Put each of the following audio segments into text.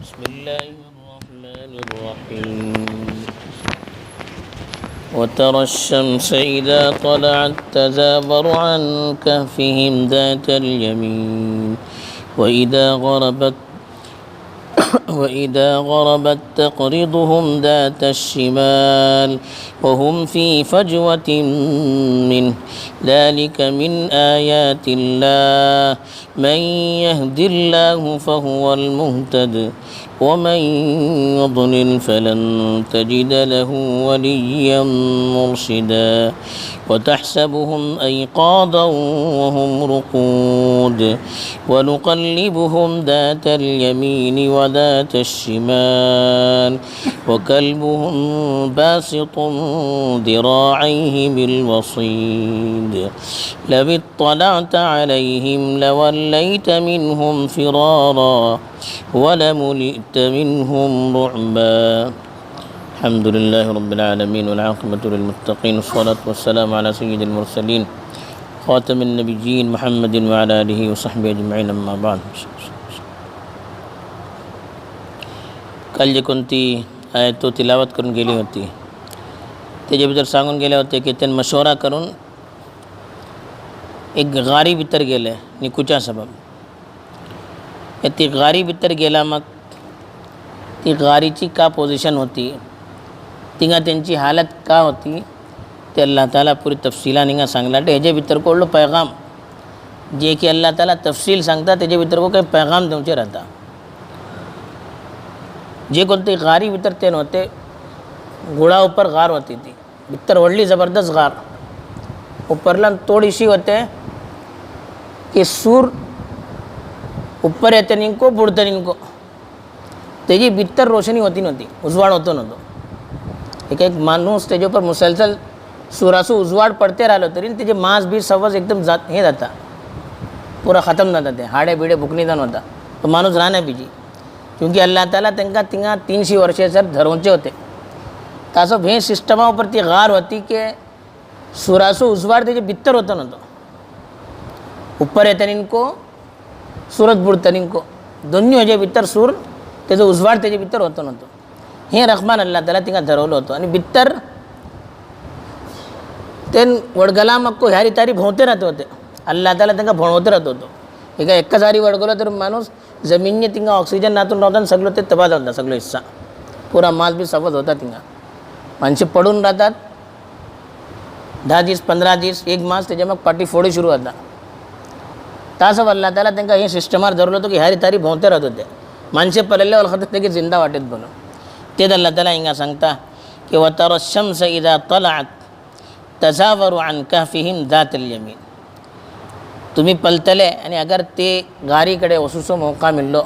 بسم الله الرحمن الرحيم وترى الشمس إذا طلعت تزاور عن كهفهم ذات اليمين وإذا غربت تقرضهم ذات الشمال وهم في فجوة منه ذلك من آيات الله من يهد الله فهو المهتد ومن يضلل فلن تجد له وليا مرشدا وتحسبهم أيقاظا وهم رقود ونقلبهم ذات اليمين وذات الشمال وكلبهم باسط ذراعيه بالوصيد لو اطلعت عليهم لوليت منهم فرارا ولملئت منهم رعبا الحمد لله رب العالمين والعاقبة للمتقين والصلاة والسلام على سيد المرسلين خاتم النبيين محمد وعلى آله وصحبه أجمعين أما بعد. काल जे कोणती आयत तो तिलावत करून गेली होती त्याच्या भितर सांगून गेले होते की त्यांनी मशवरा करून एक गारी भितर गेले निकुच्या सबब ती गारी भितर गेला मग ती गारीची का पोझिशन होती तिंगा त्यांची हालत का होती ते अल्लाह ताला पूरी तफसीला निंगा सांगला हेजे भितर कोडलो पैगाम जे की अल्लाह ताला तफसील सांगता तेजे भितर को काही पैगाम देऊचे राहता जे कोणते गारी भितर तेन होते घोडा ऊपर गार होती थी भितर वडली ज़बरदस्त गार ऊपरला थोडीशी होते की सूर ऊपर येते निंको बुडते निंको तेजी भितर रोशनी होती नव्हती उजवाड होतो नव्हतो एक माणूस त्याच्या ऊपर मुसलसल सुरासू उजवाड पडते राहिलो तरी त्याचे मांस बी सवज एकदम हे जाता पूरा ख़त्म जाता ते हाडे बिडे भुकणीदान होता तो माणूस राहण्या बिजी क्योंकि अल्लाह ताला त्यांना तिंगा 300 वर्षे सर धरूचे होते तसं हे सिस्टमावर ती गार होती की सुरासू उजवाड त्याचे भितर होतं नव्हतं ऊपर येते निंको सूरत बुडतं निंको दोन्ही हेजे भितर सूर त्याचं उजवाड त्याच्या भितर होतं नव्हतं हे रखमान अल्लाह ताला तिंगा धरवलं होतं आणि भितर ते वडगला मग को ह्यारी तारी भोवते राहते होते अल्लाह ताला त्यांना भोवते राहत होतो एकच हारी वडगलं तर माणूस जमिनीने तिंगा ऑक्सिजन नातून राहतात सगळं ते तबाद होता सगळं हिस्सा पुरा मास बी सवत होता तिंगा माणसे पडून राहतात 10 दिवस 15 दिवस एक मास त्याच्या मग पाठी फोडी सुरू होता तसं अल्लाह ताला त्यांना हे सिस्टमार धरलं होतं की ह्यारी तारी भोवते राहत होते माणसे पडलेले ओळखतात ते की जिंदा वाटेत बोलून तेच अल्लाह ताला हिंगा सांगता की वतरा शम्स इदा तलअत तजावरु अन कहफिहिम ذات اليمين तुम्ही पलतले आणि अगर ते गारीकडे वसूसो मौका मिळलो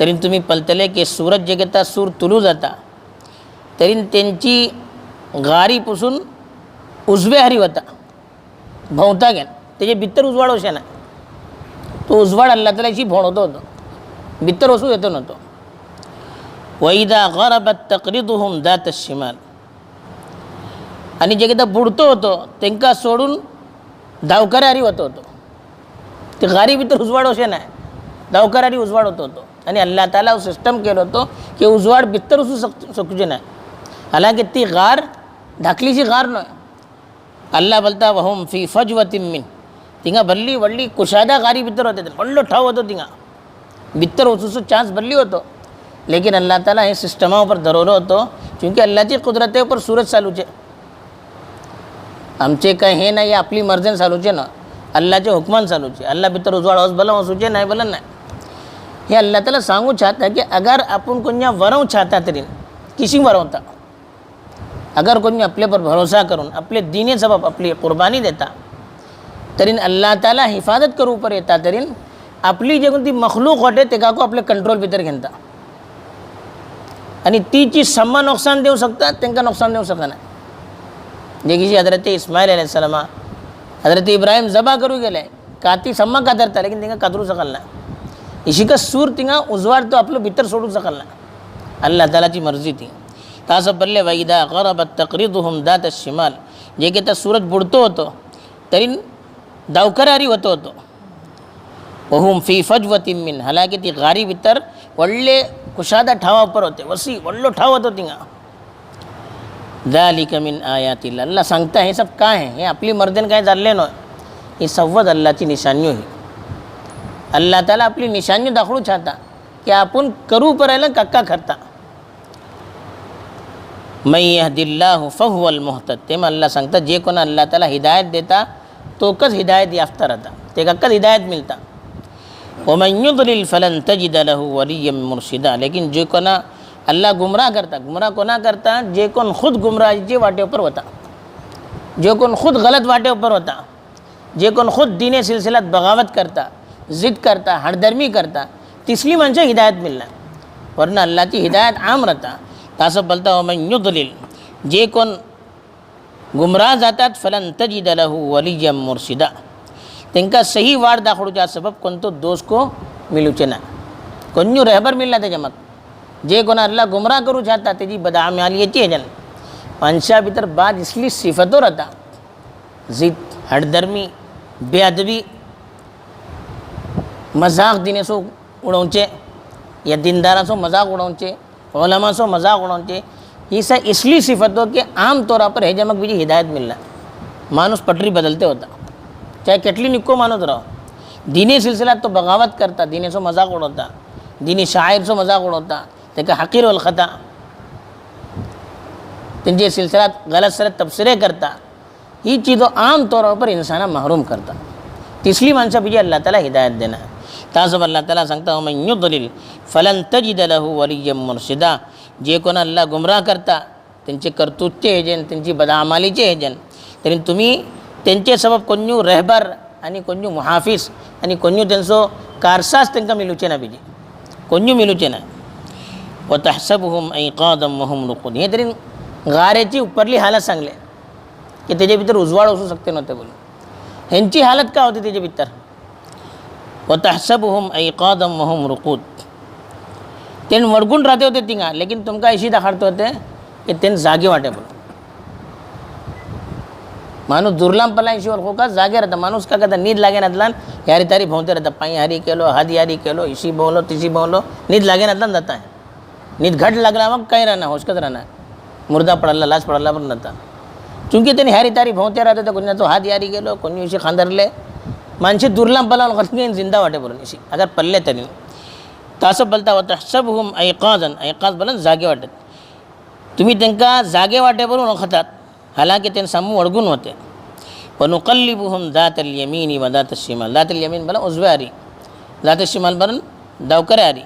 तरी तुम्ही पलतले की सूरज जे घेता सूर तुलू जाता तरी त्यांची गारीपासून उजवे हारी होता भोवता घेन त्याचे भितर उजवाड होशे ना तो उजवाड अल्लाह तालाची भोवतो होतो भितर वसू येतो नव्हतो वैदा गरबत तकरिदुहुम ذات الشمال आणि जे किता बुडतो होतो त्यांका सोडून धावकऱ्यारी होतो ते गारी भितर उजवाड होशे नाही धावकऱ्यारी उजवाड होतो आणि अल्लाह ताला सिस्टम केलं होतं की उजवाड भितर असू शकूचे नाही हालांकि ती गार ढाकलीची गार नाही अल्लाह बोलता वहुम फी फजवतिन मिन तिंगा भल्ली वडली कुशादा गारी भितर होते वडलो ठाव होतो तिंगा भितर वसूसो चान्स भल्ली होतो लेकिन अल्लाह ताला हे सिस्टमावर धरवलं होतं क्योंकि अल्लाहची कुदरतेवर सूरज चालूचे आमचे काय हे नाही आपली मर्जीन चालूचे ना अल्लाहचे हुकमान चालूचे अल्लाह भितर उजवाड हौस भला वसूचे नाही भला नाही हे अल्लाह ताला सांगू चाहता कि अगर आपण कोण्या वरव चाहता तरी किसी वरवता अगर कोणी आपले पर भरोसा करून आपले दीने सबब आपली कुर्बानी देता तरी अल्लाह ताला हिफाजत करू पर येता तरी आपली जे कोणती मखलूक होते ते का को आपले कंट्रोल भितर घेता आणि तीची सम्मा नुकसान देऊ शकतात त्यांना नुकसान देऊ शकत नाही जे की हजरत इस्माईल अलैहिस्सलाम हजरत इब्राहिम जबा करू गेले काती सम्मा कातरता लेकिन त्यांना कातरू शकल नाही इशी का सूर तिंगा उजवाड तो आपलं भितर सोडू शकल नाही अल्लाह तालाची मर्जी ती तसं पडले वैदा गरबत तकरिदुहुम ذات الشمال जे की त्या सूरज बुडतो होतो तरी दावकरारी होतो वहुम फी फजवतिन मिन हालांकि ती गारी भितर व्हडले कुशादा ठावा पर होते वसी वल्लो ठाव होतो तिंगा जालिका मिन आयातिल्ला अल्लाह सांगता हे सब काय आहे हे आपली मर्देन काय चालले न ही सव्वद अल्लाची निशान्यो ही अल्लाह ताला आपली निशान्यो दाखवू चाहता की आपण करू परायला कक्का करता मै यहदिल्लाहु फहुवल मुहतद तेव्हा अल्लाह सांगता जे कोणा अल्लाह ताला हिदायत देता तो कच हिदायत याफ्ता रहता ते कक्कच हिदायत मिलता वमन युद्लिल फलन तजिद लहु वलिय्यन मुर्शिदा लेकिन जे कोणा अल्लाह गुमराह करता गुमराह कोणा करता जे कोण खुद गुमराहीचे वाटेवर होता जे कोण खुद गलत वाटेवर होता जे कोण खुद दीने सिलसिलात बगावत करता जिद करता हडधर्मी करता तिसली म्हणजे हिदायत मिळणार वरना अल्लाहची हिदायत आम रहता तासं बोलता वमन युद्लिल जे कोण गुमराह जातात फलन तजिद लहु वलिय्यन मुर्शिदा तेंका सही वाट दाखवूच्या सबब कोणतो दोष को मिलूचे ना कोण्यू रहबर मिळला त्याच्या मग जे कोणा अल्लाह गुमराह करू चाहता त्याची बदआमाली याची आहे जन माणसा भितर बाद इसली सिफतो रहता जिद हडधर्मी बेअदबी मजाक दिनेसो उडवचे या दीनदारासो मजाक उडवचे उलमासो मजाक उडवचे ही सा इसलिए सिफत हो कि आम तौर पर है जमक बीजी हिदायत मिलना मानुस पटरी बदलते होता चाहे केटली निक्को मानुस रहो दीनी सिलसिलात तो बगावत करता दीने सो मजाक उड़वता दीनी शायर सो मजाक उड़वता ते हकीर वल खता तेंचे सिलसिलात गलत सलत तबसरे करता ही चीज़ों आम तौर पर इंसाना महरूम करता तिसली माणसा बीजी अल्लाह ताला हिदायत देना तासब अल्लाह ताला सांगता वमन युद्लिल फलन तजिद लहु वलिय्यन मुर्शिदा जे कोण अल्लाह गुमराह करता त्यांचे कर्तृत्य हेजन त्यांची बदआमालीचे हेजन तरी तुम्ही त्यांचे सबब कोण्यू रहबर आणि कोण्यू मुहाफिज आणि कोण्यू त्यांचो कारसाज तांकां मिलूचे ना बीजी कोण्यू मिलूचे ना व तहसबुहुम ऐकादम वहुम रुकूद हे तरी गारेची उपरली हालत सांगले की त्याच्या भितर उजवाड असू शकते नव्हते बोलून ह्यांची हालत काय होती त्याच्या भितर व तहसबुहुम ऐकादम वहुम रुकूद तेन वडगून राहते होते तिंगा लेकिन तुमका अशी दाखवते होते की तेन जागे वाटे बोल माणूस दुर्लांपला इशी ओळखो का जागे राहता माणूस का कहता नींद लागे नातलान यारी तारी भोंवते रहता पाई हारी केलो हाथ यारी केलो इशी बोलो तिशी बोलो नींद लागे नातलान जाता है नींद घट लागला मग काही रहना होशकत रहना मुर्दा पड़ाला लाश पड़ाला पण नता चूंकि तेने ह्यारी तारी भोंवते रहते तो कोणी तो हाथ यारी गेलो कोणी इशी खांदरले माणसे दुर्लांपला खतगे जिंदा वाटे बोलून इशी अगर पल्ले तरी तासं बोलता होता सबहुम ऐकाजन ऐकाज बोलन जागे वाटत तुम्ही त्यांका जागे वाटेवरून ओळखतात हालांकि त्यांना सामू वळगून होते पण नुकल्लिबुहुम दातल यमीनी व दात शिमाल दातल यमीन बोला उजव्या हारी दात शिमाल बरन धावकरे हारी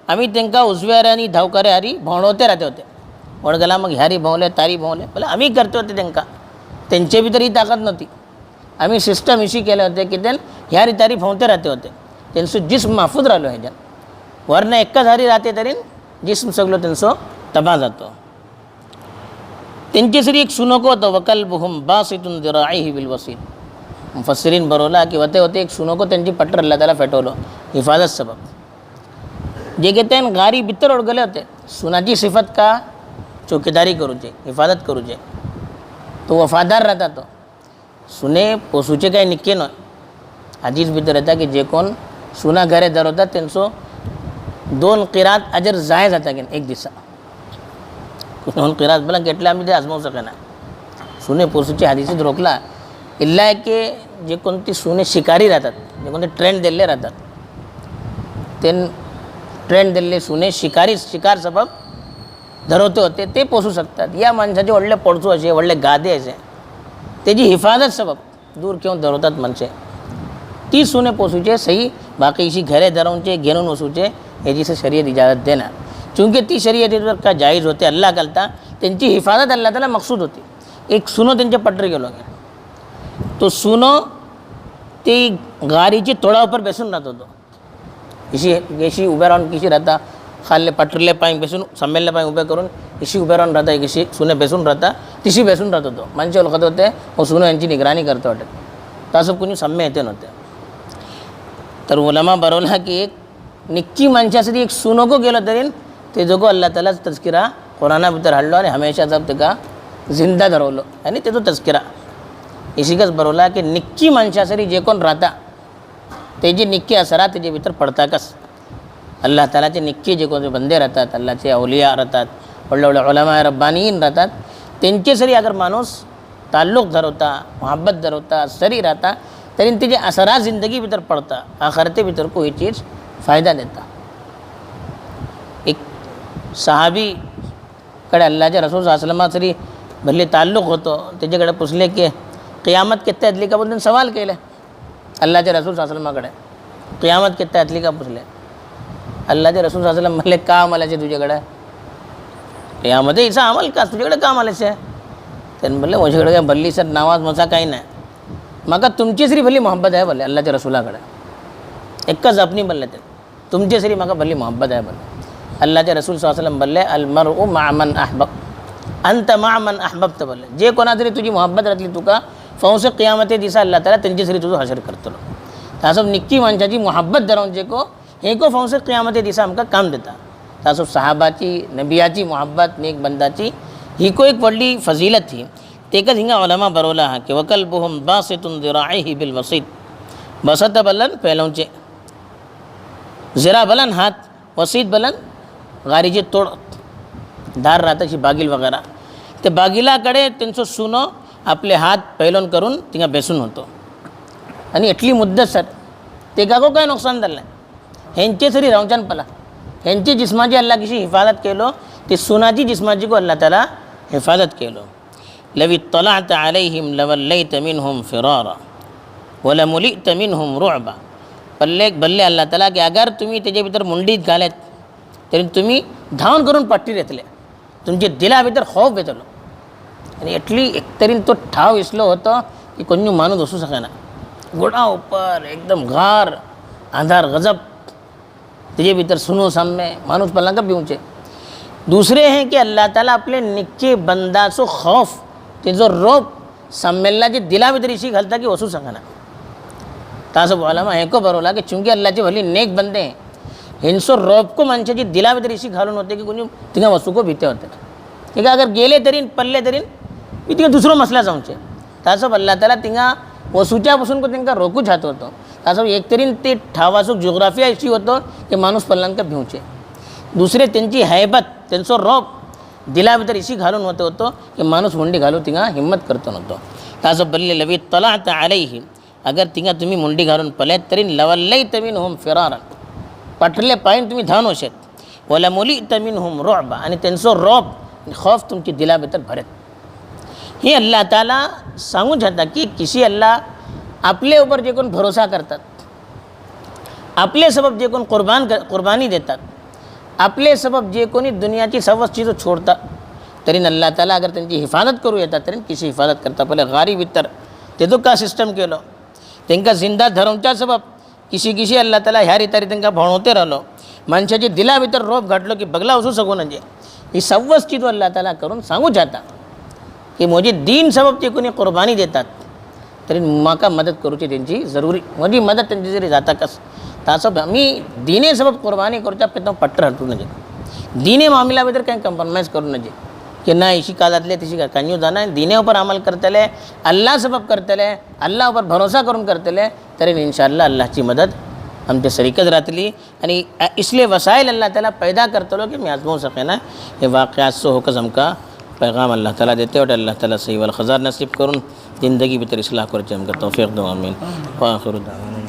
आम्ही त्यांका उजव्या हारी आणि धावकरे हारी भोवणवते राहते होते वडगला मग ह्यारी भोवले तारी भोवले बोला आम्ही करते होते त्यांका त्यांचे भी तरी ताकद नव्हती आम्ही सिस्टम इशी केले होते की त्यां ह्यारी तारी भोवते राहते होते त्यांचं जिस्म महफूज राहिलो ह्याच्यात वरना एकाच हारी राहते तरी जिस्म सगळं त्यांचं तबाह जातो त्यांचे सरी एक सुनको होतं वकल्बुहुम बासितुन दिराइहि बिल वसील मुफस्सिरीन बरोला की होते एक सुनको त्यांची पट्टर अल्लाह ताला फेटवलं हिफाजत सबब जे की त्यान गारी भितर ओढगले होते सुनाची सिफत का चौकीदारी करूचे हिफाजत करूचे तो वफादार राहता तो सुने पोसूचे काही निक्के नय आजीज भितर येता की जे कोण सुना घरे धरवतात त्यांचं 2 किरात अजर जाय जाता की एक दिसा 2 किरात बोला केटले आम्ही ते आजमावू शकना सुने पोसूचे हादीसीत रोखला इल्ला आहे की जे कोणती सुने शिकारी राहतात जे कोणते ट्रेंड दिले राहतात ते ट्रेंड दिले सुने शिकार सबब धरवते होते ते पोसू शकतात या माणसाचे वडले पडचू असे वडले गादे असे त्याची हिफाजत सबब दूर घेऊन धरवतात माणसे ती सुने पोसूचे सही बाकी इशी घरे धरवूनचे घेऊन वसूचे याची से शरीयत इजाज़त देना चूँकि ती शरीयत का जायज़ होते अल्लाह करता त्यांची हिफाजत अल्लाह ताला मकसूद होती एक सुनो त्यांचे पटरे गेलो तो सुनो ते गाडीची तोडावर बेसून राहत होतो इशी उभ्या राहून किशी राहता खाल्ले पटरले पाय बेसून सम्मेलले पाय उभे करून इशी उभे राहून राहता कशी सुने बेसून राहता तिशी बेसून राहत होतो माणसे ओळखत होते व सुनो यांची निगराणी करते वाटत तसं कुणी सम्य येते नव्हते तर उलमा बरवला की एक निक्की माणसासाठी एक सुनको गेलो तरी ते जोगो अल्लाह तालाच तस्किरा कुराना भितर हाडलो आणि हमेशा जब तेका जिंदा धरवलो आणि तेजो तस्किरा इशिकच बरवला की निक्की माणसासाठी जे कोण राहता तेजी निक्की असरा तेजे भितर पडता कस अल्लाह तालाचे निक्के जे कोणते बंदे राहतात, अल्लाहचे अवलिया राहतात, व्हडले व्हडले उलमा रब्बानीन राहतात, त्यांचे सरी अगर माणूस ताल्लुक धरवता, मोहब्बत धरवता, सरी राहता, तरी तेजे असरा जिंदगी भितर पडता, आखरते भितर को ही चीज़ फ़ायदा देता. एक सहाबी कडे अल्लाहच्या रसूल सल्लल्लाहु अलैहि सरी भले ताल्लुक होतो, त्याच्याकडे पुसले की क़ियामत कित्ते असली का बोलून सवाल केले अल्लाहच्या रसूल सल्लल्लाहु अलैहि कडे, क़ियामत कित्ते असली का पुसले. अल्लाहचे रसूल सल्लल्लाहु अलैहि म्हणले का आम्हालाचे तुझ्याकडे क़ियामत हिचा अमल का तुझ्याकडे काम आल्याचे. त्यांनी म्हणले माझ्याकडे काय भल्ली सर नावाज मचा काही नाही, मका तुमची सरी भली मोहब्बत आहे बोले अल्लाहच्या रसूलाकडे. एकच अपनी बोलले ते तुमची सरी मका भली मोहब्बत आहे बोले. अल्लाहचे रसूल सल्लल्लाहु अलैहि वसल्लम बोलले अल मरउ मा मन अहबब अंत मा मन अहबब्त बोलले. जे कोणा तरी तुझी मोहब्बत राहतली तुका फौसे क़ियामते दिसा अल्लाह ताला त्यांची सरी तुझं हशर करतो. तासब निक्की माणसाची मोहब्बत धरून जे को हे को फौसे क़ियामते दिसा आमका काम देता. तासब सहाबाची नबियाची मोहब्बत नेक बंदाची ही को एक वडली फजीलत थी. तेकच हिंगा उलमा बरोला हा की वकल्बुहुम बासितुन ज़िराइही बिल वसीत बसत बलन पहलौचे ज़िरा बलन हात वसीत बलन गारीचे तोड धार राहताची बागील वगैरे ते बागीलाकडे त्यांचं सुनो आपले हात पैलोन करून तिंगा बेसून होतो. आणि इतली मुद्दत सर ते का को काय नुकसान झालं नाही. ह्यांचे सरी रावचान पला ह्यांची जिस्माची अल्लाह किशी हिफाजत केलो, ते सुनाची जिस्माची को अल्लाह ताला हिफाजत केलो. लवी तलात अलैहिम लवल्लैत मिनहुम फिरारा वलमुलित मिनहुम रुअबा. बल्ले अल्लाह ताला की अगर तुम्ही त्याच्या भितर मुंडीत घालेत तरी तुम्ही धावून करून पट्टी येतले, तुमचे दिला भितर खौफ येतलो. आणि इतली एकतरीन तो ठाव इसलो होतो की कोणी माणूस असू सकेना. घोडा ऊपर एकदम घार अंधार गजब त्याचे भीतर सुनो सामने माणूस पल्ला का पिऊचे. दूसरे हैं कि अल्लाह ताला आपले निक्के बंदाचो खौफ ते जो रोप सम्मेलनाचे दिला भितर इशी घालता की वसू सकेना. तासं बोला मग हेको बरोला की चुंकी अल्लाहचे भली नेक बंदे हिंसो रोप को माणसाची दिला भितर इशी घालून होते की कोणी तिघा वस्तू को भीते होते. ठीक अगर गेले तरीन पल्ले तरीन मी तिघा दुसरो मसला जाऊचे. तासं अल्लाह ताला तिघा वसूच्यापासून को त्यांना रोखूच हात होतो. तासं एक तरीन ते ठावासूक जिओग्राफिया अशी होतो की माणूस पल्लांका भिवचे. दुसरे त्यांची हैबत त्यांचं रोप दिला भितर इशी घालून होते होतो की माणूस मुंडी घालू तिघा हिम्मत करतो नव्हतो. तासं बल्ले लवी तलात अलैहि अगर तिघा तुम्ही मुंडी घालून पलेत तरी लवल्लैत मिनहुम फिरारा पटले पायन तुम्ही धावून होशेत. वलमुलित मिनहुम रुअबा आणि त्यांचं रोप खौफ तुमची दिला भितर भरेत. हे अल्लाह ताला सांगू जाता की किसी अल्लाह आपले ऊपर जे कोण भरोसा करतात, आपले सबब जे कोण कुर्बानी देतात, आपले सबब जे कोणी दुनियाची सर्व चीज़ छोड़तात तरी अल्लाह ताला अगर त्यांची हिफाजत करू येतात तरी किसी हिफाजत करता. पहिले गारी भितर ते तो का सिस्टम केलो त्यांना जिंदा धरवच्या सबब किशी अल्लाह ताला ह्या रितारी त्यांना भणवते राहिलो. माणसाची दिला भितर रोप घातलो की बगला असू शकू म्हणजे ही सर्वच चीज अल्लाह ताला करून सांगू जाता की माझी दीन सबब ते कोणी कुर्बानी देतात तरी माका मदत करूची त्यांची जरुरी माझी मदत त्यांची जरी जाता कस तासं आम्ही दीने सबब कुर्बानी करूच्या पेतो पट्टर हटू नये. दीने मामला भितर काही कॉम्प्रोमाइज करू नये की ना इशी कालातले तिशी का कन्यू जाना दीने ऊपर अमल करतले अल्लाह सबब करतले अल्लाह ऊपर भरोसा करून करतले तरी इंशाअल्लाह अल्लाहची मदत आमच्या सरीकत राहतली. आणि इसलिए वसाइल अल्लाह ताला पैदा करतलो की मी आजमावू सकेना. हे वाक़यात सो होकस हमका पैगाम अल्लाह ताला देते और अल्लाह ताला सही वाल खजार नसीब करून ज़िंदगी भितर इस्लाह करचे हमका तौफीक दो. आमीन. व आखिरु दावाना